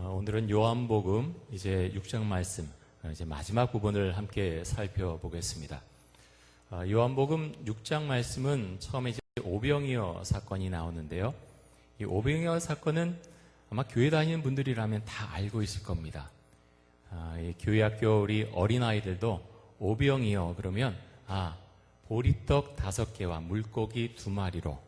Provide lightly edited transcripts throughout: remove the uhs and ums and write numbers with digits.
오늘은 요한복음 이제 6장 말씀 이제 마지막 부분을 함께 살펴보겠습니다. 요한복음 6장 말씀은 처음에 이제 오병이어 사건이 나오는데요. 이 오병이어 사건은 아마 교회 다니는 분들이라면 다 알고 있을 겁니다. 이 교회 학교 우리 어린아이들도 오병이어 그러면 보리떡 5개와 물고기 2마리로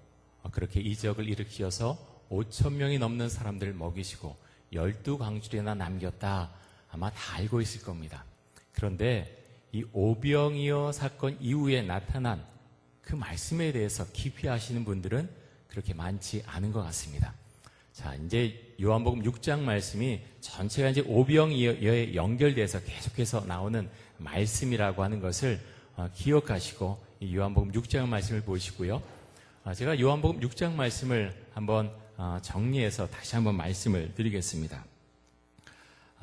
그렇게 이적을 일으키어서 5,000명이 넘는 사람들을 먹이시고 12광주리나 남겼다. 아마 다 알고 있을 겁니다. 그런데 이 오병이어 사건 이후에 나타난 그 말씀에 대해서 깊이 아시는 분들은 그렇게 많지 않은 것 같습니다. 자, 이제 요한복음 6장 말씀이 전체가 이제 오병이어에 연결돼서 계속해서 나오는 말씀이라고 하는 것을 기억하시고 이 요한복음 6장 말씀을 보시고요. 제가 요한복음 6장 말씀을 한번 정리해서 다시 한번 말씀을 드리겠습니다.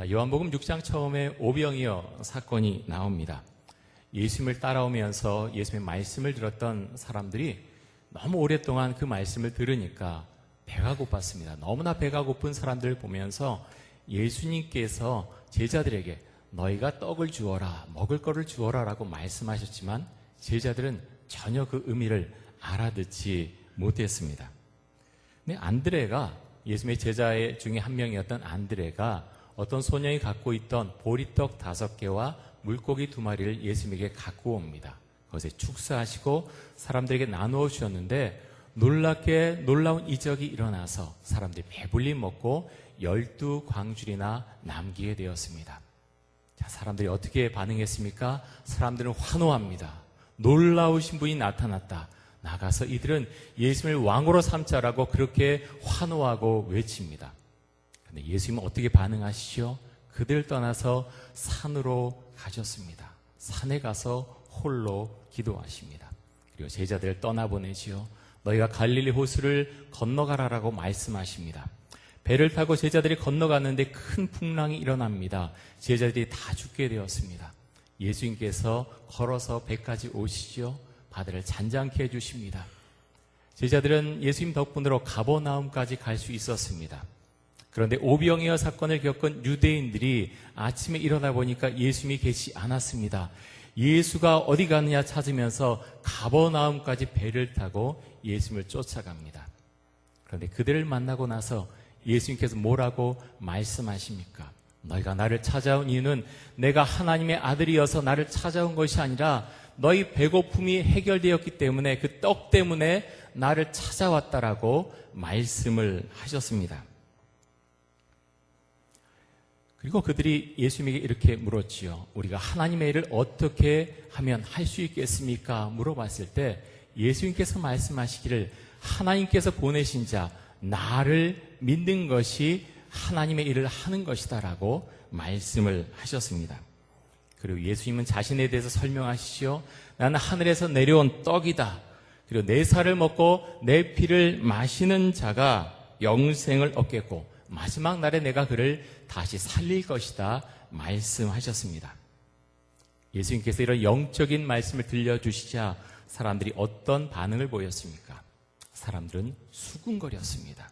요한복음 6장 처음에 오병이어 사건이 나옵니다. 예수님을 따라오면서 예수님의 말씀을 들었던 사람들이 너무 오랫동안 그 말씀을 들으니까 배가 고팠습니다. 너무나 배가 고픈 사람들을 보면서 예수님께서 제자들에게 너희가 떡을 주어라, 먹을 거를 주어라 라고 말씀하셨지만 제자들은 전혀 그 의미를 알아듣지 못했습니다. 근데 안드레가, 예수님의 제자 중에 한 명이었던 안드레가 어떤 소년이 갖고 있던 보리떡 5개와 물고기 2마리를 예수님에게 갖고 옵니다. 그것에 축사하시고 사람들에게 나누어 주셨는데 놀랍게 놀라운 이적이 일어나서 사람들이 배불리 먹고 12광주리나 남기게 되었습니다. 자, 사람들이 어떻게 반응했습니까? 사람들은 환호합니다. 놀라우신 분이 나타났다. 나가서 이들은 예수님을 왕으로 삼자라고 그렇게 환호하고 외칩니다. 그런데 예수님은 어떻게 반응하시죠? 그들을 떠나서 산으로 가셨습니다. 산에 가서 홀로 기도하십니다. 그리고 제자들을 떠나보내지요. 너희가 갈릴리 호수를 건너가라라고 말씀하십니다. 배를 타고 제자들이 건너갔는데 큰 풍랑이 일어납니다. 제자들이 다 죽게 되었습니다. 예수님께서 걸어서 배까지 오시죠. 바다를 잔잔케 해주십니다. 제자들은 예수님 덕분으로 가버나움까지 갈 수 있었습니다. 그런데 오병이어 사건을 겪은 유대인들이 아침에 일어나 보니까 예수님이 계시지 않았습니다. 예수가 어디 갔느냐 찾으면서 가버나움까지 배를 타고 예수님을 쫓아갑니다. 그런데 그들을 만나고 나서 예수님께서 뭐라고 말씀하십니까? 너희가 나를 찾아온 이유는 내가 하나님의 아들이어서 나를 찾아온 것이 아니라 너희 배고픔이 해결되었기 때문에 그 떡 때문에 나를 찾아왔다라고 말씀을 하셨습니다. 그리고 그들이 예수님에게 이렇게 물었지요. 우리가 하나님의 일을 어떻게 하면 할 수 있겠습니까? 물어봤을 때 예수님께서 말씀하시기를 하나님께서 보내신 자 나를 믿는 것이 하나님의 일을 하는 것이다라고 말씀을 하셨습니다. 그리고 예수님은 자신에 대해서 설명하시죠. 나는 하늘에서 내려온 떡이다. 그리고 내 살을 먹고 내 피를 마시는 자가 영생을 얻겠고 마지막 날에 내가 그를 다시 살릴 것이다 말씀하셨습니다. 예수님께서 이런 영적인 말씀을 들려주시자 사람들이 어떤 반응을 보였습니까? 사람들은 수군거렸습니다.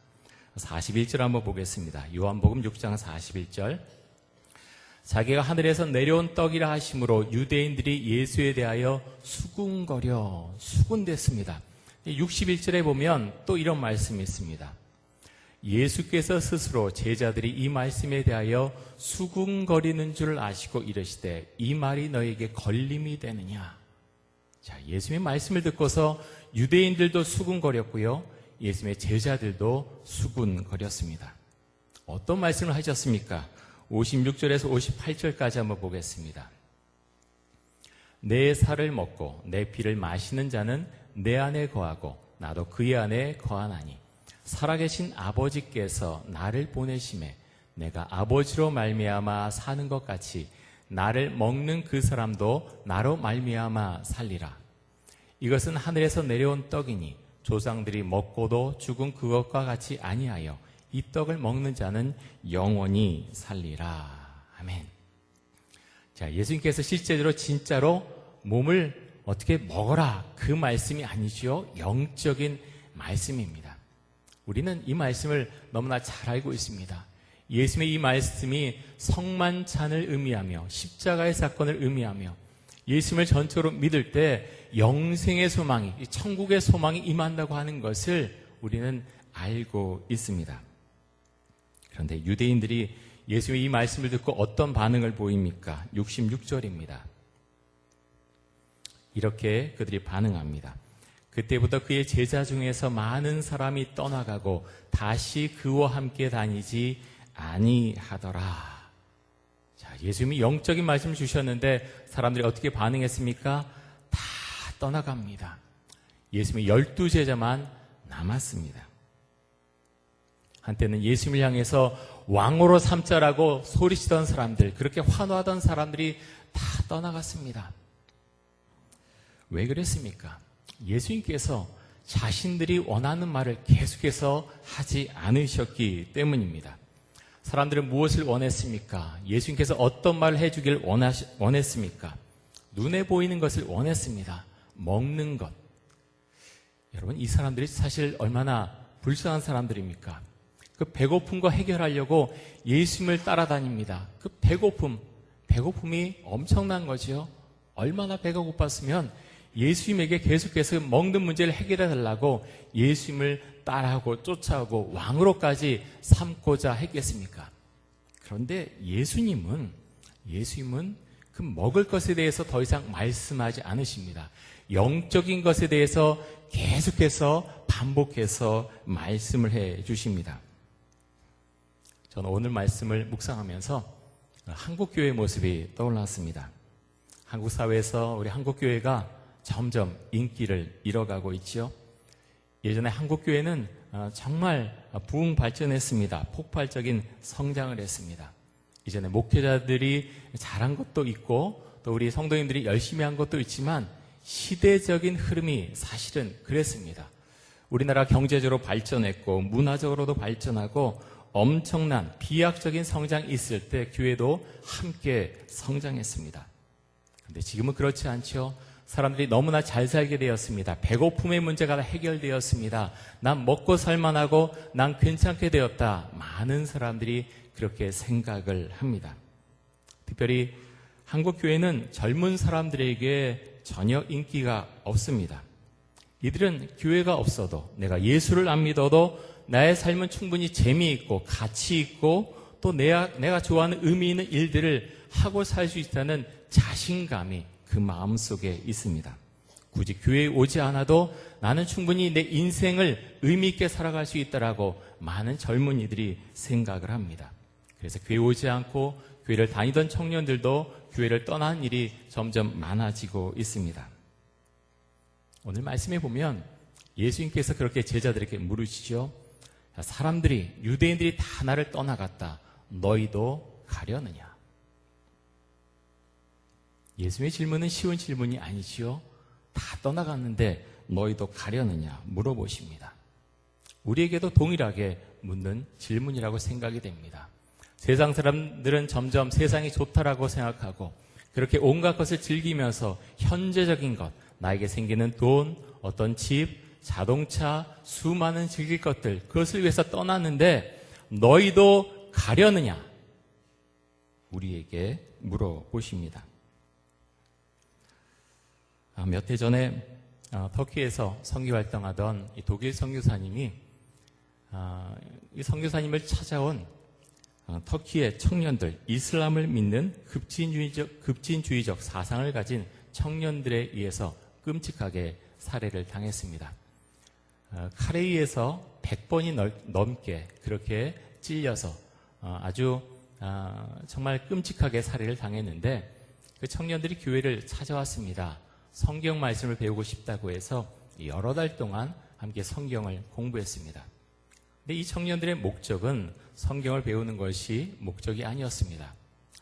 41절 한번 보겠습니다. 요한복음 6장 41절. 자기가 하늘에서 내려온 떡이라 하심으로 유대인들이 예수에 대하여 수군댔습니다. 61절에 보면 또 이런 말씀이 있습니다. 예수께서 스스로 제자들이 이 말씀에 대하여 수군거리는 줄 아시고 이르시되 이 말이 너에게 걸림이 되느냐. 자, 예수님의 말씀을 듣고서 유대인들도 수군거렸고요. 예수님의 제자들도 수군거렸습니다. 어떤 말씀을 하셨습니까? 56절에서 58절까지 한번 보겠습니다. 내 살을 먹고 내 피를 마시는 자는 내 안에 거하고 나도 그의 안에 거하나니 살아계신 아버지께서 나를 보내심에 내가 아버지로 말미암아 사는 것 같이 나를 먹는 그 사람도 나로 말미암아 살리라. 이것은 하늘에서 내려온 떡이니 조상들이 먹고도 죽은 그것과 같이 아니하여 이 떡을 먹는 자는 영원히 살리라. 아멘. 자, 예수님께서 실제로 진짜로 몸을 어떻게 먹어라 그 말씀이 아니죠. 영적인 말씀입니다. 우리는 이 말씀을 너무나 잘 알고 있습니다. 예수님의 이 말씀이 성만찬을 의미하며 십자가의 사건을 의미하며 예수님을 전적으로 믿을 때 영생의 소망이, 천국의 소망이 임한다고 하는 것을 우리는 알고 있습니다. 그런데 유대인들이 예수님의 이 말씀을 듣고 어떤 반응을 보입니까? 66절입니다. 이렇게 그들이 반응합니다. 그때부터 그의 제자 중에서 많은 사람이 떠나가고 다시 그와 함께 다니지 아니하더라. 자, 예수님이 영적인 말씀을 주셨는데 사람들이 어떻게 반응했습니까? 다 떠나갑니다. 예수님의 12제자만 남았습니다. 한때는 예수님을 향해서 왕으로 삼자라고 소리치던 사람들, 그렇게 환호하던 사람들이 다 떠나갔습니다. 왜 그랬습니까? 예수님께서 자신들이 원하는 말을 계속해서 하지 않으셨기 때문입니다. 사람들은 무엇을 원했습니까? 예수님께서 어떤 말을 해주길 원했습니까? 눈에 보이는 것을 원했습니다. 먹는 것. 여러분, 이 사람들이 사실 얼마나 불쌍한 사람들입니까? 그 배고픈 거 해결하려고 예수님을 따라다닙니다. 그 배고픔이 엄청난 거지요. 얼마나 배가 고팠으면 예수님에게 계속해서 먹는 문제를 해결해 달라고 예수님을 따라하고 쫓아오고 왕으로까지 삼고자 했겠습니까? 그런데 예수님은 그 먹을 것에 대해서 더 이상 말씀하지 않으십니다. 영적인 것에 대해서 계속해서 반복해서 말씀을 해 주십니다. 저는 오늘 말씀을 묵상하면서 한국교회의 모습이 떠올랐습니다. 한국 사회에서 우리 한국교회가 점점 인기를 잃어가고 있지요. 예전에 한국교회는 정말 부흥 발전했습니다. 폭발적인 성장을 했습니다. 이전에 목회자들이 잘한 것도 있고 또 우리 성도님들이 열심히 한 것도 있지만 시대적인 흐름이 사실은 그랬습니다. 우리나라 경제적으로 발전했고 문화적으로도 발전하고 엄청난 비약적인 성장이 있을 때 교회도 함께 성장했습니다. 그런데 지금은 그렇지 않죠. 사람들이 너무나 잘 살게 되었습니다. 배고픔의 문제가 다 해결되었습니다. 난 먹고 살만하고 난 괜찮게 되었다. 많은 사람들이 그렇게 생각을 합니다. 특별히 한국 교회는 젊은 사람들에게 전혀 인기가 없습니다. 이들은 교회가 없어도 내가 예수를 안 믿어도 나의 삶은 충분히 재미있고 가치 있고 또 내가 좋아하는 의미 있는 일들을 하고 살 수 있다는 자신감이 그 마음속에 있습니다. 굳이 교회에 오지 않아도 나는 충분히 내 인생을 의미 있게 살아갈 수 있다라고 많은 젊은이들이 생각을 합니다. 그래서 교회에 오지 않고 교회를 다니던 청년들도 교회를 떠나는 일이 점점 많아지고 있습니다. 오늘 말씀에 보면 예수님께서 그렇게 제자들에게 물으시죠. 사람들이, 유대인들이 다 나를 떠나갔다. 너희도 가려느냐? 예수님의 질문은 쉬운 질문이 아니지요. 다 떠나갔는데 너희도 가려느냐 물어보십니다. 우리에게도 동일하게 묻는 질문이라고 생각이 됩니다. 세상 사람들은 점점 세상이 좋다라고 생각하고 그렇게 온갖 것을 즐기면서 현재적인 것, 나에게 생기는 돈, 어떤 집, 자동차, 수많은 즐길 것들, 그것을 위해서 떠났는데 너희도 가려느냐? 우리에게 물어보십니다. 몇 해 전에 터키에서 선교활동하던 이 독일 선교사님이 이 선교사님을 찾아온 터키의 청년들, 이슬람을 믿는 급진주의적 사상을 가진 청년들에 의해서 끔찍하게 살해를 당했습니다. 칼에 의해서 100번이 넘게 그렇게 찔려서 아주 정말 끔찍하게 살해를 당했는데 그 청년들이 교회를 찾아왔습니다. 성경 말씀을 배우고 싶다고 해서 여러 달 동안 함께 성경을 공부했습니다. 근데 이 청년들의 목적은 성경을 배우는 것이 목적이 아니었습니다.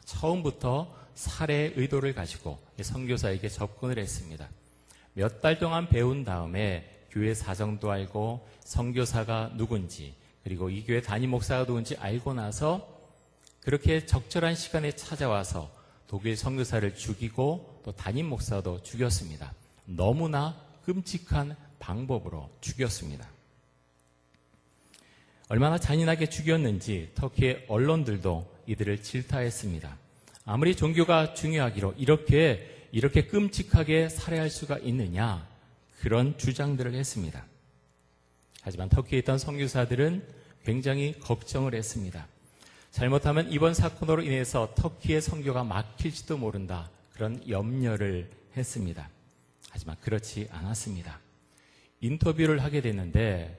처음부터 살해의 의도를 가지고 선교사에게 접근을 했습니다. 몇 달 동안 배운 다음에 교회 사정도 알고 선교사가 누군지 그리고 이 교회 담임 목사가 누군지 알고 나서 그렇게 적절한 시간에 찾아와서 독일 선교사를 죽이고 또 담임 목사도 죽였습니다. 너무나 끔찍한 방법으로 죽였습니다. 얼마나 잔인하게 죽였는지 터키의 언론들도 이들을 질타했습니다. 아무리 종교가 중요하기로 이렇게 끔찍하게 살해할 수가 있느냐, 그런 주장들을 했습니다. 하지만 터키에 있던 선교사들은 굉장히 걱정을 했습니다. 잘못하면 이번 사건으로 인해서 터키의 선교가 막힐지도 모른다, 그런 염려를 했습니다. 하지만 그렇지 않았습니다. 인터뷰를 하게 됐는데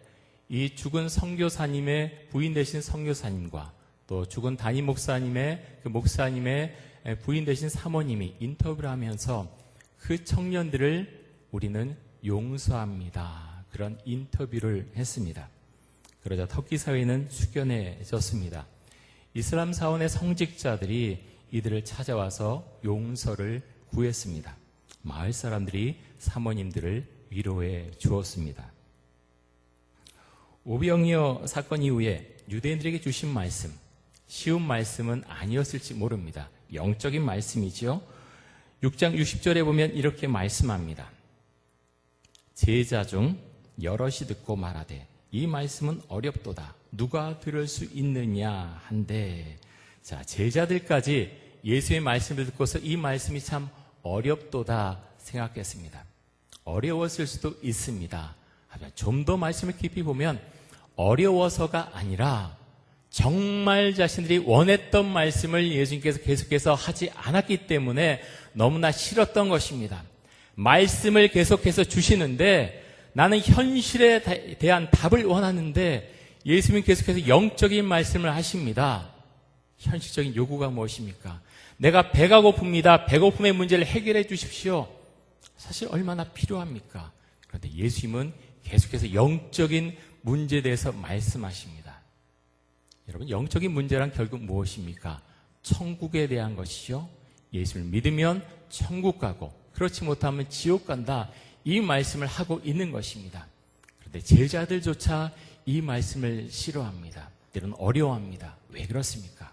이 죽은 선교사님의 부인 되신 선교사님과 또 죽은 담임 목사님의 그 목사님의 부인 되신 사모님이 인터뷰를 하면서 그 청년들을 우리는 용서합니다, 그런 인터뷰를 했습니다. 그러자 터키 사회는 숙연해졌습니다. 이슬람 사원의 성직자들이 이들을 찾아와서 용서를 구했습니다. 마을 사람들이 사모님들을 위로해 주었습니다. 오병이어 사건 이후에 유대인들에게 주신 말씀, 쉬운 말씀은 아니었을지 모릅니다. 영적인 말씀이지요. 6장 60절에 보면 이렇게 말씀합니다. 제자 중 여럿이 듣고 말하되 이 말씀은 어렵도다, 누가 들을 수 있느냐 한데, 자, 제자들까지 예수의 말씀을 듣고서 이 말씀이 참 어렵도다 생각했습니다. 어려웠을 수도 있습니다. 하지만 좀 더 말씀을 깊이 보면 어려워서가 아니라 정말 자신들이 원했던 말씀을 예수님께서 계속해서 하지 않았기 때문에 너무나 싫었던 것입니다. 말씀을 계속해서 주시는데 나는 현실에 대한 답을 원하는데 예수님은 계속해서 영적인 말씀을 하십니다. 현실적인 요구가 무엇입니까? 내가 배가 고픕니다. 배고픔의 문제를 해결해 주십시오. 사실 얼마나 필요합니까? 그런데 예수님은 계속해서 영적인 문제에 대해서 말씀하십니다. 여러분, 영적인 문제란 결국 무엇입니까? 천국에 대한 것이죠. 예수를 믿으면 천국 가고 그렇지 못하면 지옥 간다, 이 말씀을 하고 있는 것입니다. 그런데 제자들조차 이 말씀을 싫어합니다. 때로는 어려워합니다. 왜 그렇습니까?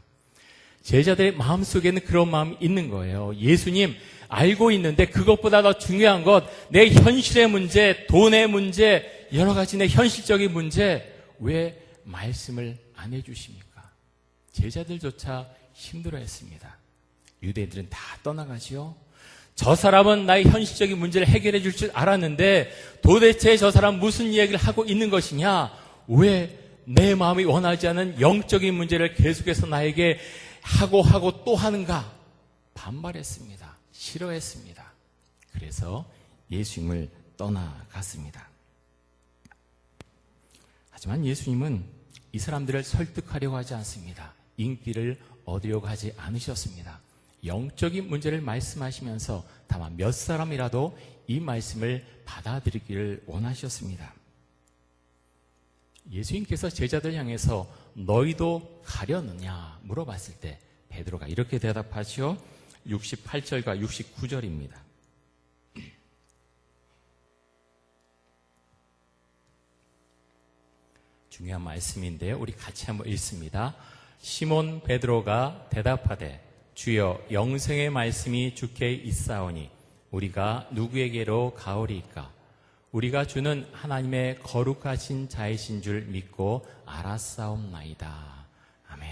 제자들의 마음속에는 그런 마음이 있는 거예요. 예수님, 알고 있는데 그것보다 더 중요한 것, 내 현실의 문제, 돈의 문제, 여러 가지 내 현실적인 문제, 왜 말씀을 안 해주십니까? 제자들조차 힘들어했습니다. 유대인들은 다 떠나가지요. 저 사람은 나의 현실적인 문제를 해결해 줄 줄 알았는데 도대체 저 사람 무슨 이야기를 하고 있는 것이냐? 왜 내 마음이 원하지 않은 영적인 문제를 계속해서 나에게 하고 또 하는가? 반발했습니다. 싫어했습니다. 그래서 예수님을 떠나갔습니다. 하지만 예수님은 이 사람들을 설득하려고 하지 않습니다. 인기를 얻으려고 하지 않으셨습니다. 영적인 문제를 말씀하시면서 다만 몇 사람이라도 이 말씀을 받아들이기를 원하셨습니다. 예수님께서 제자들 향해서 너희도 가려느냐 물어봤을 때 베드로가 이렇게 대답하죠. 68절과 69절입니다. 중요한 말씀인데요. 우리 같이 한번 읽습니다. 시몬 베드로가 대답하되 주여, 영생의 말씀이 주께 있사오니 우리가 누구에게로 가오리이까? 우리가 주는 하나님의 거룩하신 자이신 줄 믿고 알았사옵나이다. 아멘.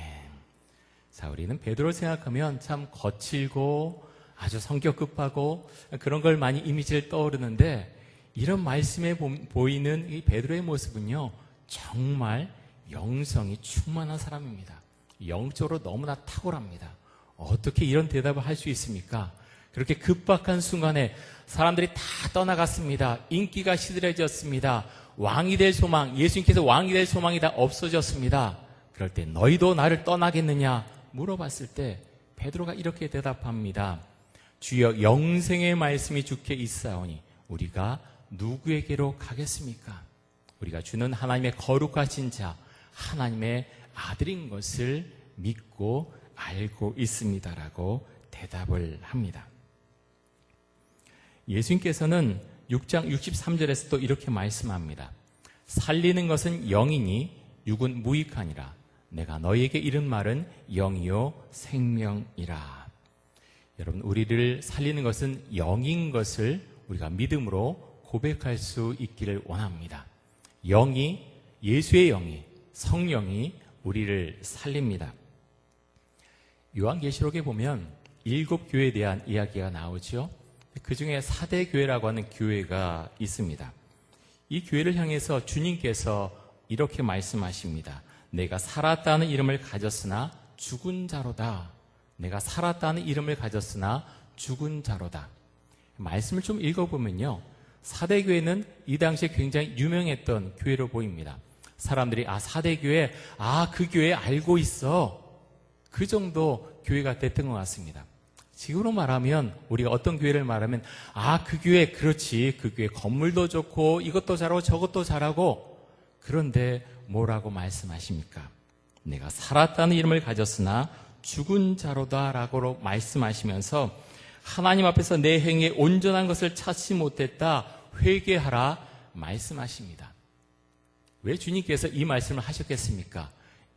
자, 우리는 베드로 생각하면 참 거칠고 아주 성격 급하고 그런 걸 많이 이미지를 떠오르는데, 이런 말씀에 보이는 이 베드로의 모습은요, 정말 영성이 충만한 사람입니다. 영적으로 너무나 탁월합니다. 어떻게 이런 대답을 할 수 있습니까? 그렇게 급박한 순간에 사람들이 다 떠나갔습니다. 인기가 시들해졌습니다. 왕이 될 소망, 예수님께서 왕이 될 소망이 다 없어졌습니다. 그럴 때 너희도 나를 떠나겠느냐 물어봤을 때 베드로가 이렇게 대답합니다. 주여, 영생의 말씀이 주께 있사오니 우리가 누구에게로 가겠습니까? 우리가 주는 하나님의 거룩하신 자, 하나님의 아들인 것을 믿고 알고 있습니다라고 대답을 합니다. 예수님께서는 6장 63절에서 또 이렇게 말씀합니다. 살리는 것은 영이니 육은 무익하니라. 내가 너희에게 이른 말은 영이요 생명이라. 여러분, 우리를 살리는 것은 영인 것을 우리가 믿음으로 고백할 수 있기를 원합니다. 영이, 예수의 영이 성령이 우리를 살립니다. 요한계시록에 보면 7교회에 대한 이야기가 나오죠. 그 중에 사대교회라고 하는 교회가 있습니다. 이 교회를 향해서 주님께서 이렇게 말씀하십니다. 내가 살았다는 이름을 가졌으나 죽은 자로다. 내가 살았다는 이름을 가졌으나 죽은 자로다. 말씀을 좀 읽어보면요, 사대교회는 이 당시에 굉장히 유명했던 교회로 보입니다. 사람들이 사대교회, 그 교회 알고 있어, 그 정도 교회가 됐던 것 같습니다. 지금으로 말하면, 우리가 어떤 교회를 말하면 그 교회, 그렇지, 그 교회 건물도 좋고 이것도 잘하고 저것도 잘하고. 그런데 뭐라고 말씀하십니까? 내가 살았다는 이름을 가졌으나 죽은 자로다 라고 말씀하시면서 하나님 앞에서 내 행위에 온전한 것을 찾지 못했다, 회개하라 말씀하십니다. 왜 주님께서 이 말씀을 하셨겠습니까?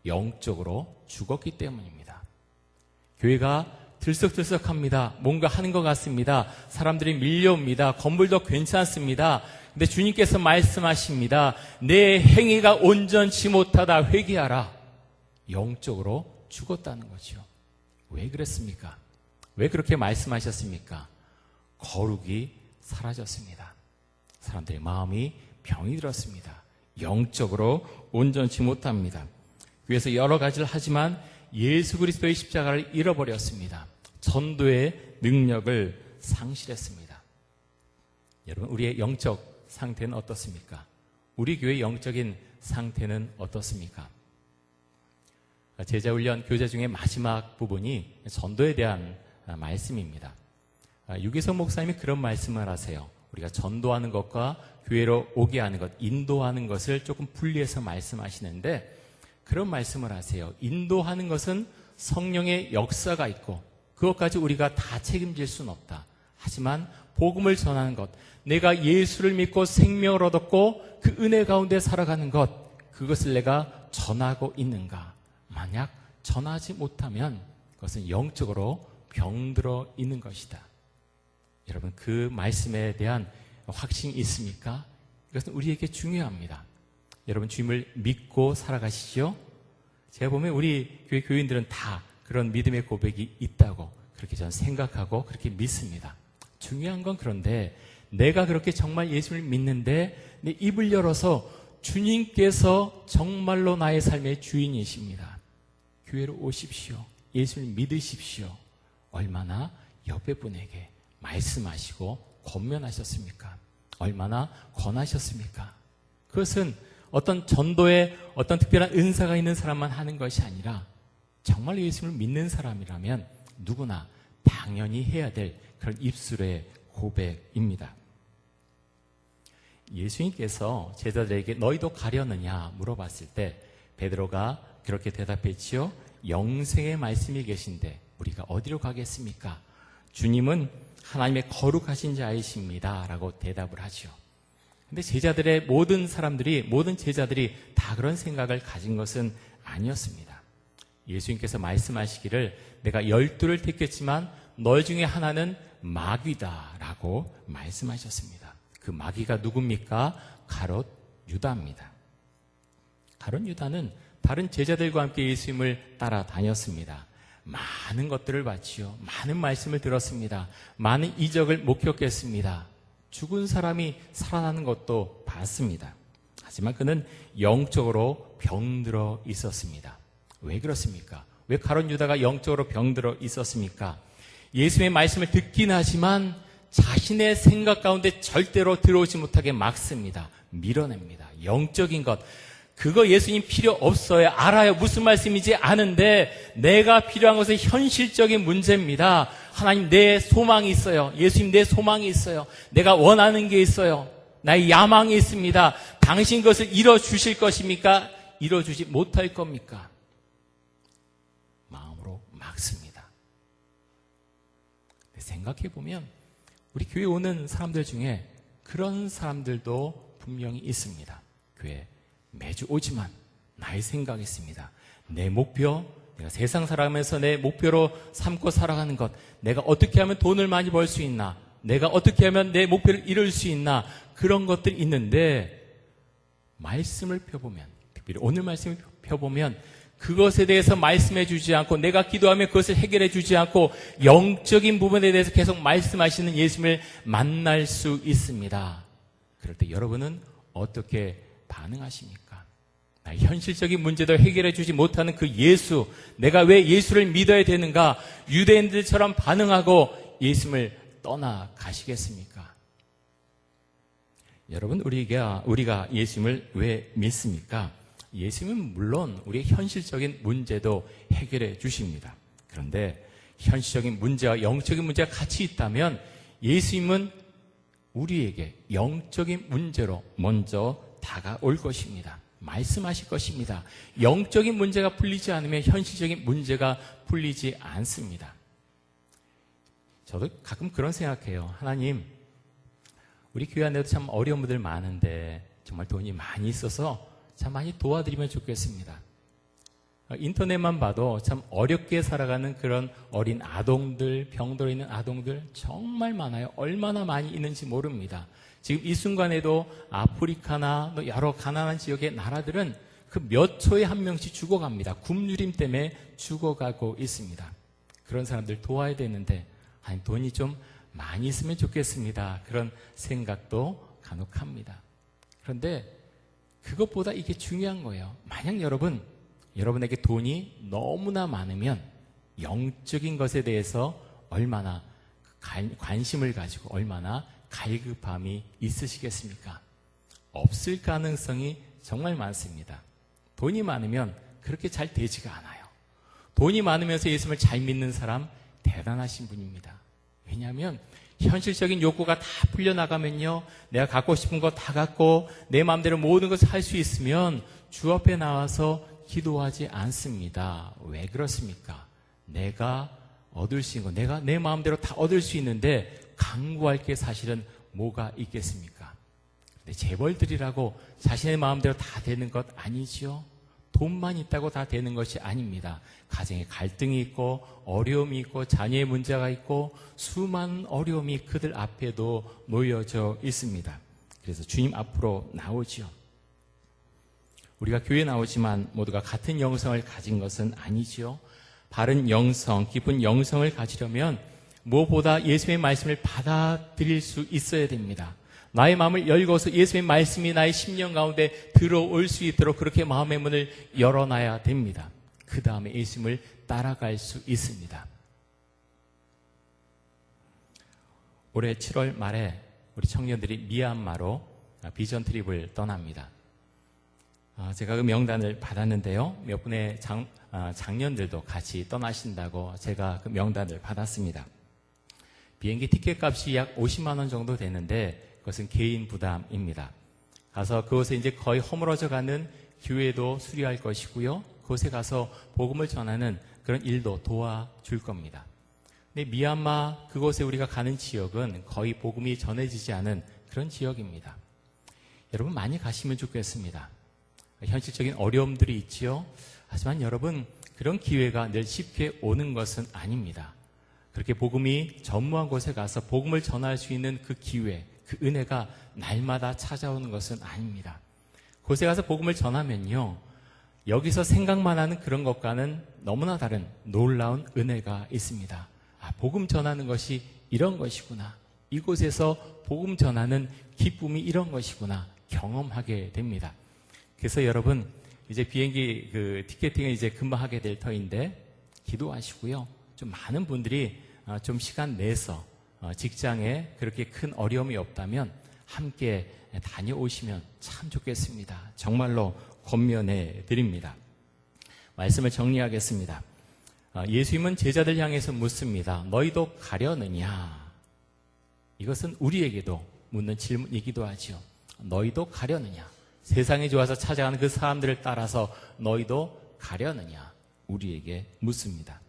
영적으로 죽었기 때문입니다. 교회가 들썩들썩합니다. 뭔가 하는 것 같습니다. 사람들이 밀려옵니다. 건물도 괜찮습니다. 근데 주님께서 말씀하십니다. 내 행위가 온전치 못하다, 회개하라. 영적으로 죽었다는 거죠. 왜 그랬습니까? 왜 그렇게 말씀하셨습니까? 거룩이 사라졌습니다. 사람들의 마음이 병이 들었습니다. 영적으로 온전치 못합니다. 그래서 여러 가지를 하지만 예수 그리스도의 십자가를 잃어버렸습니다. 전도의 능력을 상실했습니다. 여러분, 우리의 영적 상태는 어떻습니까? 우리 교회의 영적인 상태는 어떻습니까? 제자훈련 교재 중에 마지막 부분이 전도에 대한 말씀입니다. 유기성 목사님이 그런 말씀을 하세요. 우리가 전도하는 것과 교회로 오게 하는 것, 인도하는 것을 조금 분리해서 말씀하시는데, 그런 말씀을 하세요. 인도하는 것은 성령의 역사가 있고 그것까지 우리가 다 책임질 수는 없다. 하지만 복음을 전하는 것, 내가 예수를 믿고 생명을 얻었고 그 은혜 가운데 살아가는 것, 그것을 내가 전하고 있는가? 만약 전하지 못하면 그것은 영적으로 병들어 있는 것이다. 여러분, 그 말씀에 대한 확신이 있습니까? 이것은 우리에게 중요합니다. 여러분, 주님을 믿고 살아가시죠? 제가 보면 우리 교회 교인들은 다 그런 믿음의 고백이 있다고 그렇게 저는 생각하고 그렇게 믿습니다. 중요한 건, 그런데 내가 그렇게 정말 예수를 믿는데 내 입을 열어서 주님께서 정말로 나의 삶의 주인이십니다, 교회로 오십시오, 예수를 믿으십시오, 얼마나 옆에 분에게 말씀하시고 권면하셨습니까? 얼마나 권하셨습니까? 그것은 어떤 전도에 어떤 특별한 은사가 있는 사람만 하는 것이 아니라 정말 예수를 믿는 사람이라면 누구나 당연히 해야 될 그런 입술의 고백입니다. 예수님께서 제자들에게 너희도 가려느냐 물어봤을 때 베드로가 그렇게 대답했지요. 영생의 말씀이 계신데 우리가 어디로 가겠습니까? 주님은 하나님의 거룩하신 자이십니다 라고 대답을 하죠. 근데 제자들의 모든 제자들이 다 그런 생각을 가진 것은 아니었습니다. 예수님께서 말씀하시기를 내가 12를 택했지만 너 중에 하나는 마귀다 라고 말씀하셨습니다. 그 마귀가 누굽니까? 가롯 유다입니다. 가롯 유다는 다른 제자들과 함께 예수님을 따라다녔습니다. 많은 것들을 봤지요. 많은 말씀을 들었습니다. 많은 이적을 목격했습니다. 죽은 사람이 살아나는 것도 봤습니다. 하지만 그는 영적으로 병들어 있었습니다. 왜 그렇습니까? 왜 가롯 유다가 영적으로 병들어 있었습니까? 예수님의 말씀을 듣긴 하지만 자신의 생각 가운데 절대로 들어오지 못하게 막습니다. 밀어냅니다. 영적인 것, 그거 예수님 필요 없어요. 알아요. 무슨 말씀인지 아는데 내가 필요한 것은 현실적인 문제입니다. 하나님, 내 소망이 있어요. 예수님, 내 소망이 있어요. 내가 원하는 게 있어요. 나의 야망이 있습니다. 당신 것을 이뤄주실 것입니까? 이뤄주지 못할 겁니까? 마음으로 막습니다. 생각해보면 우리 교회 오는 사람들 중에 그런 사람들도 분명히 있습니다. 교회 매주 오지만 나의 생각이 있습니다. 내 목표, 내가 세상 살아가면서 내 목표로 삼고 살아가는 것, 내가 어떻게 하면 돈을 많이 벌 수 있나, 내가 어떻게 하면 내 목표를 이룰 수 있나, 그런 것들이 있는데 말씀을 펴보면, 오늘 말씀을 펴보면 그것에 대해서 말씀해 주지 않고 내가 기도하면 그것을 해결해 주지 않고 영적인 부분에 대해서 계속 말씀하시는 예수님을 만날 수 있습니다. 그럴 때 여러분은 어떻게 반응하십니까? 현실적인 문제도 해결해 주지 못하는 그 예수, 내가 왜 예수를 믿어야 되는가? 유대인들처럼 반응하고 예수님을 떠나가시겠습니까? 여러분, 우리가 예수님을 왜 믿습니까? 예수님은 물론 우리의 현실적인 문제도 해결해 주십니다. 그런데 현실적인 문제와 영적인 문제가 같이 있다면 예수님은 우리에게 영적인 문제로 먼저 다가올 것입니다. 말씀하실 것입니다. 영적인 문제가 풀리지 않으면 현실적인 문제가 풀리지 않습니다. 저도 가끔 그런 생각해요. 하나님, 우리 교회 안에도 참 어려운 분들 많은데 정말 돈이 많이 있어서 참 많이 도와드리면 좋겠습니다. 인터넷만 봐도 참 어렵게 살아가는 그런 어린 아동들, 병들어 있는 아동들 정말 많아요. 얼마나 많이 있는지 모릅니다. 지금 이 순간에도 아프리카나 여러 가난한 지역의 나라들은 그 몇 초에 한 명씩 죽어갑니다. 굶주림 때문에 죽어가고 있습니다. 그런 사람들 도와야 되는데 아니, 돈이 좀 많이 있으면 좋겠습니다. 그런 생각도 간혹 합니다. 그런데 그것보다 이게 중요한 거예요. 만약 여러분에게 돈이 너무나 많으면 영적인 것에 대해서 얼마나 관심을 가지고 얼마나 갈급함이 있으시겠습니까? 없을 가능성이 정말 많습니다. 돈이 많으면 그렇게 잘 되지가 않아요. 돈이 많으면서 예수님을 잘 믿는 사람 대단하신 분입니다. 왜냐하면 현실적인 욕구가 다 풀려나가면요, 내가 갖고 싶은 거 다 갖고 내 마음대로 모든 것을 할 수 있으면 주 앞에 나와서 기도하지 않습니다. 왜 그렇습니까? 내가 얻을 수 있는 거, 내가 내 마음대로 다 얻을 수 있는데 강구할 게 사실은 뭐가 있겠습니까? 근데 재벌들이라고 자신의 마음대로 다 되는 것 아니지요? 돈만 있다고 다 되는 것이 아닙니다. 가정에 갈등이 있고 어려움이 있고 자녀의 문제가 있고 수많은 어려움이 그들 앞에도 놓여져 있습니다. 그래서 주님 앞으로 나오지요. 우리가 교회에 나오지만 모두가 같은 영성을 가진 것은 아니지요. 바른 영성, 깊은 영성을 가지려면 무엇보다 예수의 말씀을 받아들일 수 있어야 됩니다. 나의 마음을 열고서 예수의 말씀이 나의 심령 가운데 들어올 수 있도록 그렇게 마음의 문을 열어놔야 됩니다. 그 다음에 예수님을 따라갈 수 있습니다. 올해 7월 말에 우리 청년들이 미얀마로 비전 트립을 떠납니다. 제가 그 명단을 받았는데요. 몇 분의 장년들도 같이 떠나신다고 제가 그 명단을 받았습니다. 비행기 티켓 값이 약 50만 원 정도 되는데 그것은 개인 부담입니다. 가서 그곳에 이제 거의 허물어져 가는 교회도 수리할 것이고요. 그곳에 가서 복음을 전하는 그런 일도 도와줄 겁니다. 근데 미얀마 그곳에 우리가 가는 지역은 거의 복음이 전해지지 않은 그런 지역입니다. 여러분 많이 가시면 좋겠습니다. 현실적인 어려움들이 있지요. 하지만 여러분 그런 기회가 늘 쉽게 오는 것은 아닙니다. 그렇게 복음이 전무한 곳에 가서 복음을 전할 수 있는 그 기회, 그 은혜가 날마다 찾아오는 것은 아닙니다. 곳에 가서 복음을 전하면요, 여기서 생각만 하는 그런 것과는 너무나 다른 놀라운 은혜가 있습니다. 복음 전하는 것이 이런 것이구나. 이곳에서 복음 전하는 기쁨이 이런 것이구나. 경험하게 됩니다. 그래서 여러분, 이제 비행기 티켓팅을 이제 금방 하게 될 터인데 기도하시고요. 좀 많은 분들이 좀 시간 내서 직장에 그렇게 큰 어려움이 없다면 함께 다녀오시면 참 좋겠습니다. 정말로 권면해 드립니다. 말씀을 정리하겠습니다. 예수님은 제자들 향해서 묻습니다. 너희도 가려느냐? 이것은 우리에게도 묻는 질문이기도 하죠. 너희도 가려느냐? 세상에 좋아서 찾아가는 그 사람들을 따라서 너희도 가려느냐? 우리에게 묻습니다.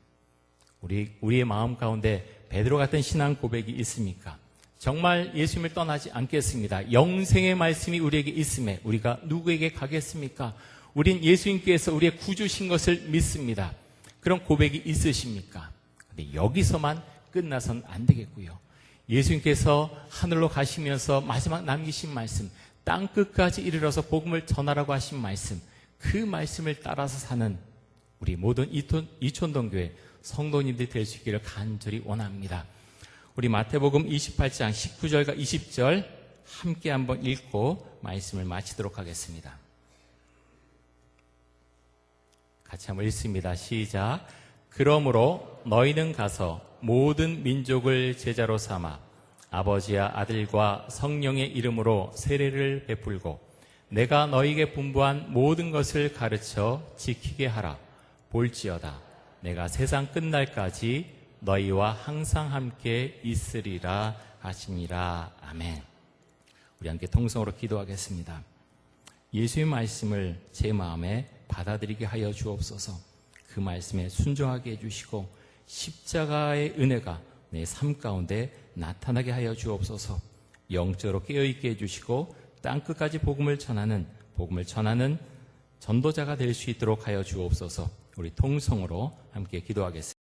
우리의 마음 가운데 베드로 같은 신앙 고백이 있습니까? 정말 예수님을 떠나지 않겠습니다. 영생의 말씀이 우리에게 있음에 우리가 누구에게 가겠습니까? 우린 예수님께서 우리의 구주신 것을 믿습니다. 그런 고백이 있으십니까? 근데 여기서만 끝나선 안 되겠고요. 예수님께서 하늘로 가시면서 마지막 남기신 말씀, 땅끝까지 이르러서 복음을 전하라고 하신 말씀, 그 말씀을 따라서 사는 우리 모든 이촌동교회 성도님들이 될 수 있기를 간절히 원합니다. 우리 마태복음 28장 19절과 20절 함께 한번 읽고 말씀을 마치도록 하겠습니다. 같이 한번 읽습니다. 시작. 그러므로 너희는 가서 모든 민족을 제자로 삼아 아버지와 아들과 성령의 이름으로 세례를 베풀고 내가 너희에게 분부한 모든 것을 가르쳐 지키게 하라. 볼지어다 내가 세상 끝날까지 너희와 항상 함께 있으리라 하시니라. 아멘. 우리 함께 통성으로 기도하겠습니다. 예수의 말씀을 제 마음에 받아들이게 하여 주옵소서. 그 말씀에 순종하게 해주시고 십자가의 은혜가 내 삶 가운데 나타나게 하여 주옵소서. 영적으로 깨어있게 해주시고 땅끝까지 복음을 전하는 전도자가 될 수 있도록 하여 주옵소서. 우리 통성으로 함께 기도하겠습니다.